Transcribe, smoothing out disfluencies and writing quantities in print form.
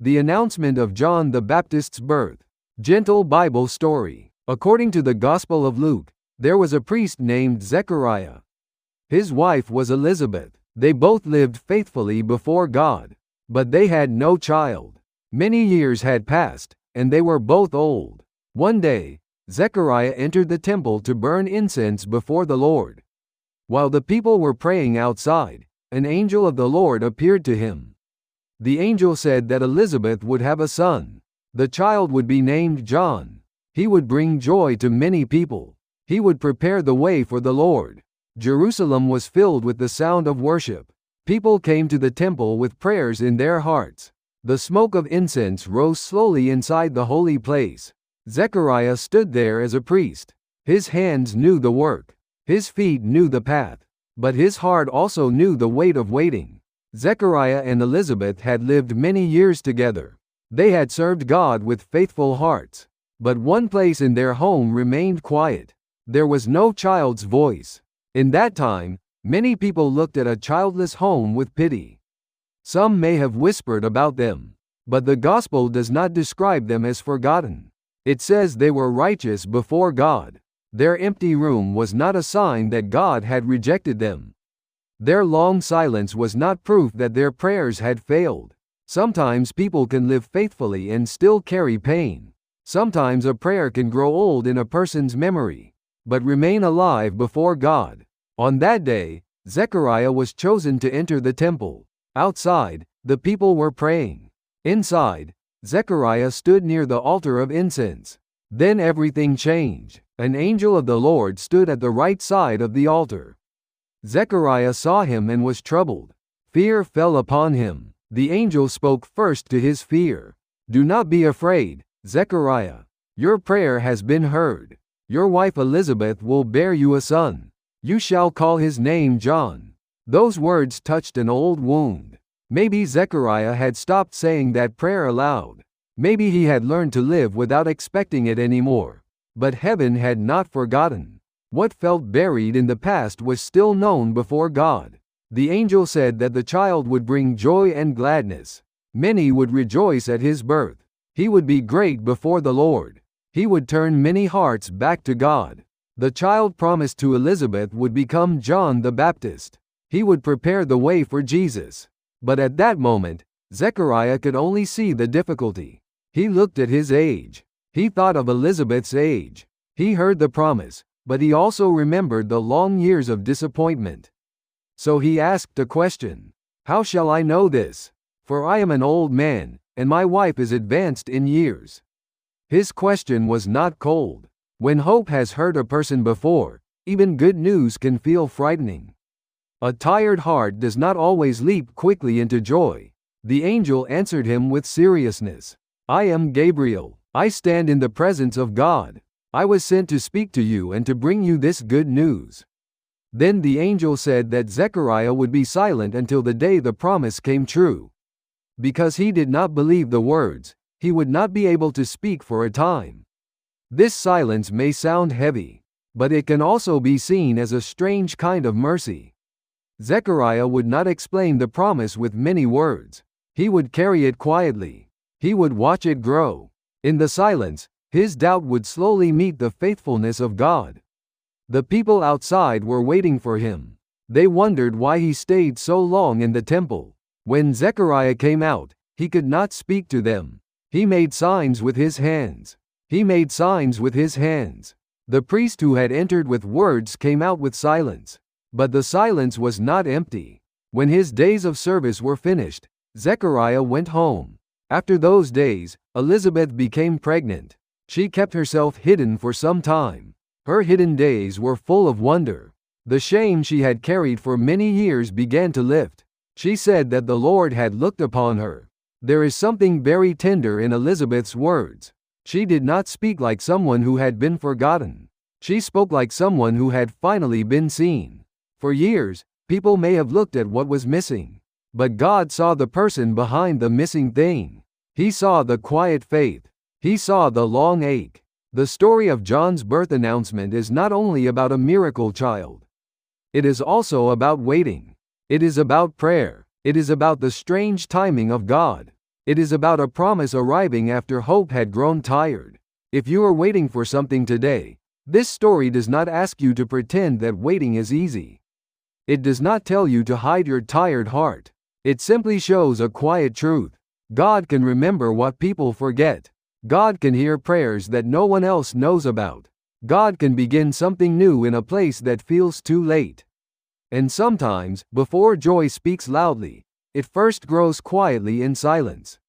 The announcement of John the Baptist's birth. Gentle Bible story. According to the Gospel of Luke, there was a priest named Zechariah. His wife was Elizabeth. They both lived faithfully before God, but they had no child. Many years had passed, and they were both old. One day, Zechariah entered the temple to burn incense before the Lord. While the people were praying outside, an angel of the Lord appeared to him. The angel said that Elizabeth would have a son. The child would be named John. He would bring joy to many people. He would prepare the way for the Lord. Jerusalem was filled with the sound of worship. People came to the temple with prayers in their hearts. The smoke of incense rose slowly inside the holy place. Zechariah stood there as a priest. His hands knew the work. His feet knew the path. But his heart also knew the weight of waiting. Zechariah and Elizabeth had lived many years together. They had served God with faithful hearts. But one place in their home remained quiet. There was no child's voice. In that time, many people looked at a childless home with pity. Some may have whispered about them, but the gospel does not describe them as forgotten. It says they were righteous before God. Their empty room was not a sign that God had rejected them. Their long silence was not proof that their prayers had failed. Sometimes people can live faithfully and still carry pain. Sometimes a prayer can grow old in a person's memory, but remain alive before God. On that day, Zechariah was chosen to enter the temple. Outside, the people were praying. Inside, Zechariah stood near the altar of incense. Then everything changed. An angel of the Lord stood at the right side of the altar. Zechariah saw him and was troubled. Fear fell upon him. The angel spoke first to his fear. "Do not be afraid, Zechariah. Your prayer has been heard. Your wife Elizabeth will bear you a son. You shall call his name John." Those words touched an old wound. Maybe Zechariah had stopped saying that prayer aloud. Maybe he had learned to live without expecting it anymore. But heaven had not forgotten. What felt buried in the past was still known before God. The angel said that the child would bring joy and gladness. Many would rejoice at his birth. He would be great before the Lord. He would turn many hearts back to God. The child promised to Elizabeth would become John the Baptist. He would prepare the way for Jesus. But at that moment, Zechariah could only see the difficulty. He looked at his age. He thought of Elizabeth's age. He heard the promise, but he also remembered the long years of disappointment. So he asked a question. "How shall I know this? For I am an old man, and my wife is advanced in years." His question was not cold. When hope has hurt a person before, even good news can feel frightening. A tired heart does not always leap quickly into joy. The angel answered him with seriousness. "I am Gabriel. I stand in the presence of God. I was sent to speak to you and to bring you this good news." Then the angel said that Zechariah would be silent until the day the promise came true. Because he did not believe the words, he would not be able to speak for a time. This silence may sound heavy, but it can also be seen as a strange kind of mercy. Zechariah would not explain the promise with many words. He would carry it quietly. He would watch it grow. In the silence, his doubt would slowly meet the faithfulness of God. The people outside were waiting for him. They wondered why he stayed so long in the temple. When Zechariah came out, he could not speak to them. He made signs with his hands. He made signs with his hands. The priest who had entered with words came out with silence. But the silence was not empty. When his days of service were finished, Zechariah went home. After those days, Elizabeth became pregnant. She kept herself hidden for some time. Her hidden days were full of wonder. The shame she had carried for many years began to lift. She said that the Lord had looked upon her. There is something very tender in Elizabeth's words. She did not speak like someone who had been forgotten. She spoke like someone who had finally been seen. For years, people may have looked at what was missing. But God saw the person behind the missing thing. He saw the quiet faith. He saw the long ache. The story of John's birth announcement is not only about a miracle child. It is also about waiting. It is about prayer. It is about the strange timing of God. It is about a promise arriving after hope had grown tired. If you are waiting for something today, this story does not ask you to pretend that waiting is easy. It does not tell you to hide your tired heart. It simply shows a quiet truth. God can remember what people forget. God can hear prayers that no one else knows about. God can begin something new in a place that feels too late. And sometimes, before joy speaks loudly, it first grows quietly in silence.